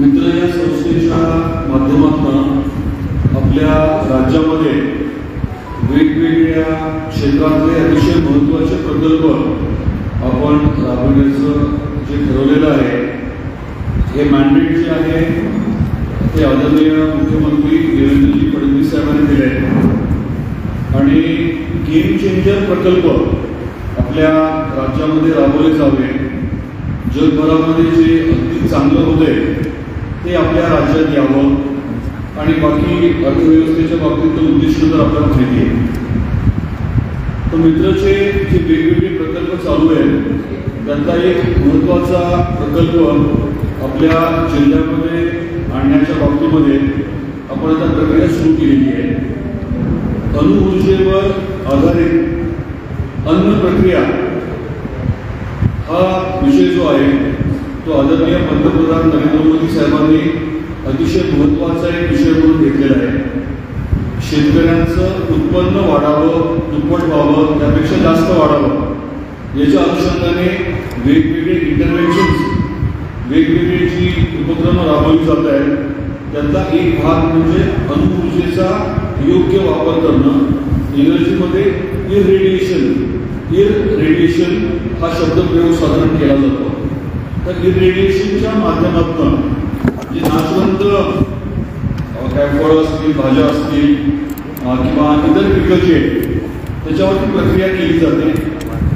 मित्र या संस्थेच्या माध्यमातून आपल्या राज्यामध्ये वेगवेगळ्या क्षेत्रातले अतिशय महत्त्वाचे प्रकल्प आपण राबवण्याचं जे ठरवलेलं आहे, हे मॅन्डेट जे आहे ते आदरणीय मुख्यमंत्री देवेंद्रजी फडणवीस साहेबांनी दिले आणि गेम चेंजर प्रकल्प आपल्या राज्यामध्ये राबवले जावे, जगभरामध्ये जे अगदी चांगलं होते ते आपल्या राज्यात यावं आणि बाकी अर्थव्यवस्थेच्या बाबतीतलं उद्दिष्ट तर आपल्याला माहिती आहे. तर मित्राचे जे वेगवेगळे प्रकल्प चालू आहेत त्यातला एक महत्त्वाचा प्रकल्प आपल्या जिल्ह्यामध्ये आणण्याच्या बाबतीमध्ये आपण आता प्रक्रिया सुरू केलेली आहे. अणुऊर्जेवर आधारित अन्न प्रक्रिया हा विषय जो आहे तो आदरणीय पंतप्रधान नरेंद्र मोदी साहेबांनी अतिशय महत्त्वाचा एक विषय म्हणून घेतलेला आहे. शेतकऱ्यांचं उत्पन्न वाढावं, दुप्पट व्हावं, त्यापेक्षा जास्त वाढावं याच्या अनुषंगाने वेगवेगळे इंटरव्हेन्शन्स, वेगवेगळे जी उपक्रम राबवली जात आहेत त्यातला एक भाग म्हणजे अणुऊर्जेचा योग्य वापर करणं. इंग्रजीमध्ये इररेडिएशन हा शब्दप्रयोग साधारण केला जातो. तर इररेडिएशनच्या माध्यमातून जे नाशवंत काय फळं असतील, भाज्या असतील किंवा इतर पिकं जे त्याच्यावरती प्रक्रिया केली जाते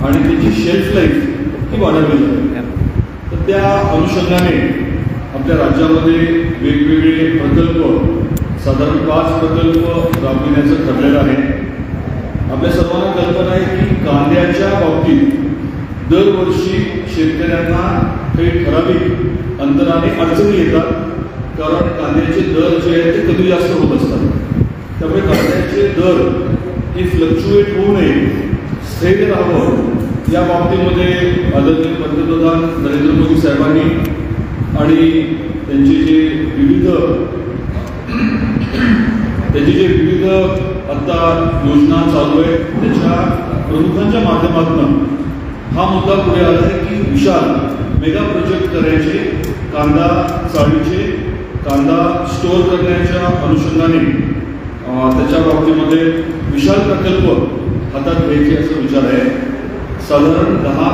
आणि त्याची शेल्फ लाईफ ही वाढवली जाते. तर त्या अनुषंगाने आपल्या राज्यामध्ये वेगवेगळे प्रकल्प, साधारण 5 प्रकल्प राबविण्याचं ठरलेलं आहे. आपल्या सर्वांना कल्पना आहे की कांद्याच्या बाबतीत दरवर्षी शेतकऱ्यांना काही ठराविक अंतराने अडचणी येतात, कारण कांद्याचे दर जे आहेत ते कमी जास्त होत असतात. त्यामुळे कांद्याचे दर हे फ्लक्च्युएट होऊ नये, स्थिर राहावं या बाबतीमध्ये आदरणीय पंतप्रधान नरेंद्र मोदी साहेबांनी आणि त्यांचे जे विविध आता योजना चालू आहेत त्याच्या प्रमुखांच्या माध्यमातून हा मुद्दा पुढे आला आहे की विशाल मेगा प्रोजेक्ट करायचे, कांदा चाळीचे, कांदा स्टोअर करण्याच्या अनुषंगाने त्याच्या बाबतीमध्ये विशाल प्रकल्प हातात घ्यायचे असा विचार आहे. साधारण 10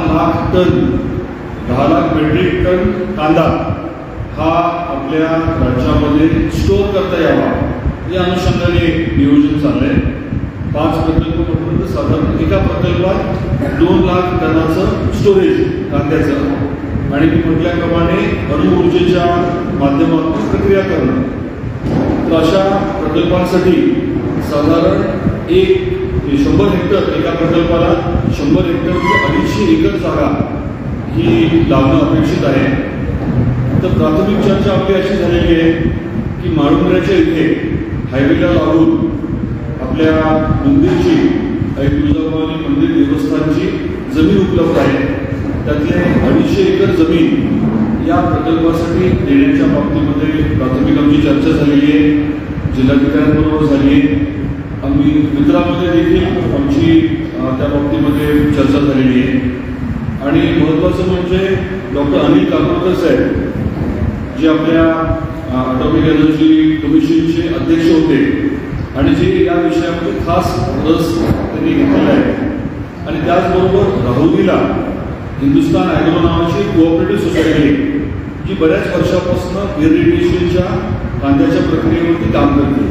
लाख मेट्रिक टन कांदा हा आपल्या राज्यामध्ये स्टोअर करता यावा या अनुषंगाने नियोजन चाललंय. 5 प्रकल्प म्हटलं तर साधारण एका प्रकल्पात 2 लाख टनाचं स्टोरेज कांद्याचं आणि मी म्हटल्याप्रमाणे अणुऊर्जेच्या माध्यमातून प्रक्रिया करणं. तर अशा प्रकल्पांसाठी साधारण 100 हेक्टर, एका प्रकल्पाला 100 हेक्टर म्हणजे 250 एकर जागा ही लावणं अपेक्षित आहे. तर प्राथमिक चर्चा आपली अशी झालेली आहे की माळुंबऱ्याच्या इथे हायवेला लागून आपल्या मंदिरची, तुळजाभवानी मंदिर देवस्थानची जमीन उपलब्ध आहे. त्यातले 250 एकर जमीन या प्रकल्पासाठी देण्याच्या बाबतीमध्ये प्राथमिक आमची चर्चा झालेली आहे, जिल्हाधिकाऱ्यांबरोबर झाली आहे. आम्ही मित्रामध्ये देखील आमची त्या बाबतीमध्ये चर्चा झालेली आहे. आणि महत्त्वाचं म्हणजे डॉक्टर अनिल काकोडकर साहेब जे आपल्या ॲटॉमिक एनर्जी कमिशनचे अध्यक्ष होते आणि जे या विषयामध्ये खास रस त्यांनी घेतलेला आहे. आणि त्याचबरोबर राहुरीला हिंदुस्तान ॲग्रो नावाची कोऑपरेटिव्ह सोसायटी जी बऱ्याच वर्षापासून इररेडिएशनच्या कांद्याच्या प्रक्रियेवरती काम करते.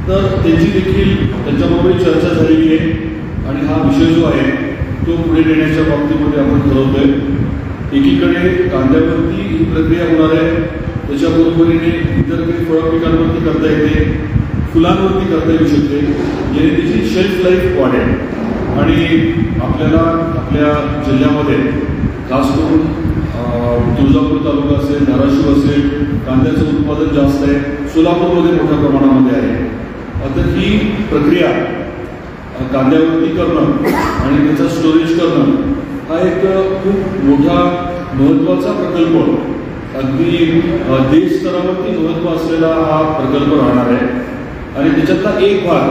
तर त्यांची देखील त्यांच्याबरोबर चर्चा झालेली आहे आणि हा विषय जो आहे तो पुढे नेण्याच्या बाबतीमध्ये आपण ठरवतोय. एकीकडे कांद्यावरती ही प्रक्रिया होणार आहे, त्याच्याबरोबरीने इतर काही फळ पिकांवरती करता येते, फुलांवरती करता येऊ शकते, जेणे त्याची शेल्फ लाईफ वाढेल. आणि आपल्याला आपल्या जिल्ह्यामध्ये खास करून तुळजापूर तालुका असेल, धाराशिव असेल, कांद्याचं उत्पादन जास्त आहे, सोलापूरमध्ये मोठ्या प्रमाणामध्ये आहे. आता ही प्रक्रिया कांद्यावरती करणं आणि त्याचं स्टोरेज करणं हा एक खूप मोठा महत्त्वाचा प्रकल्प, अगदी देश स्तरावरती महत्त्व असलेला हा प्रकल्प राहणार आहे. आणि त्याच्यातला एक भाग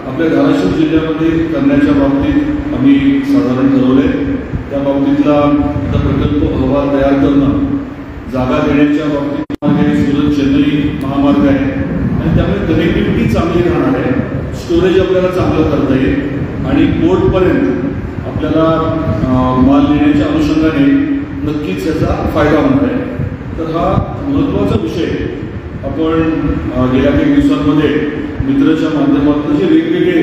आपल्या धाराशिव जिल्ह्यामध्ये करण्याच्या बाबतीत आम्ही साधारण ठरवले. त्या बाबतीतला प्रकल्प अहवाल तयार करणं, जागा देण्याच्या बाबतीत चांगली राहणार आहे. स्टोरेज आपल्याला चांगलं करता येईल आणि पोर्टपर्यंत आपल्याला माल नेण्याच्या अनुषंगाने नक्कीच याचा फायदा होणार आहे. तर हा महत्त्वाचा विषय आपण गेल्या काही दिवसांमध्ये मित्रच्या माध्यमातून जे वेगवेगळे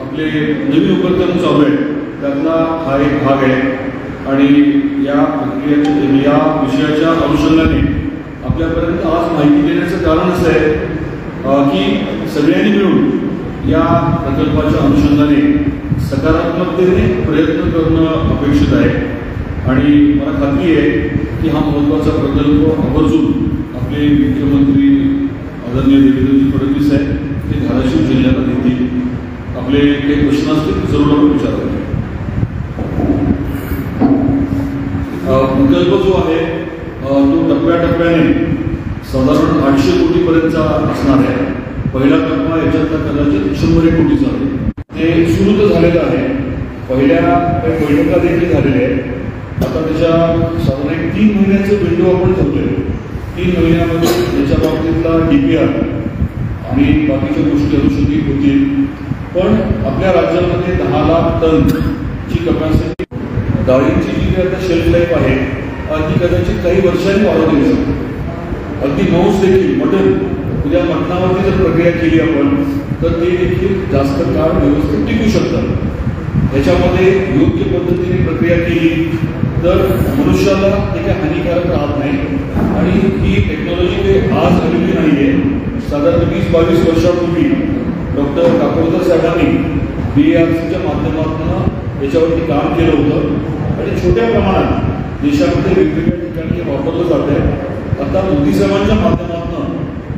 आपले नवीन उपक्रम चालू आहेत त्यातला हा एक भाग आहे. आणि या प्रक्रियेच्या या विषयाच्या अनुषंगाने आपल्यापर्यंत आज माहिती देण्याचं कारण असं आहे की सगळ्यांनी मिळून या प्रकल्पाच्या अनुषंगाने सकारात्मकतेने प्रयत्न करणं अपेक्षित आहे. आणि मला खात्री आहे की हा महत्त्वाचा प्रकल्प आवर्जून आपले मुख्यमंत्री आदरणीय देवेंद्रजी फडणवीस आहेत ते धाराशिव जिल्ह्याला देतील. आपले काही प्रश्न असतील जरूर आपण विचारावे. प्रकल्प जो आहे तो टप्प्याटप्प्याने साधारण 800 कोटीपर्यंतचा असणार आहे. पहिला टप्पा याच्यातला कदाचित 100 कोटीचा आहे. ते सुरू तर झालेलं आहे. पहिल्या काही बैठका देखील झालेल्या आहेत. आता त्याच्या साधारण 3 महिन्याचं विंडो आपण ठेवतोय. 3 महिन्यामध्ये त्याच्या बाबतीतला DPR आणि बाकीच्या गोष्टी अनुषंगिक होतील. पण आपल्या राज्यामध्ये 10 लाख टनची कपॅसिटी डाळींची जी काही आता शेल्फ लाईफ आहे ती कदाचित काही वर्षांनी वाढवली शकते. अगदी मांस देखील मटन उद्या मटणावरती जर प्रक्रिया केली आपण तर ते देखील जास्त काळ व्यवस्थित टिकू शकतात. याच्यामध्ये योग्य पद्धतीने प्रक्रिया केली तर मनुष्याला ते काही हानिकारक राहत नाही. आणि ही टेक्नॉलॉजी काही आज आलेली नाही आहे. साधारण 20-22 वर्षापूर्वी डॉक्टर काकोडकर साहेबांनी BARCच्या माध्यमातून याच्यावरती काम केलं होतं आणि छोट्या प्रमाणात देशामध्ये वेगवेगळ्या ठिकाणी वापरलं जात आहे. आता मोदी साहेबांच्या माध्यमातून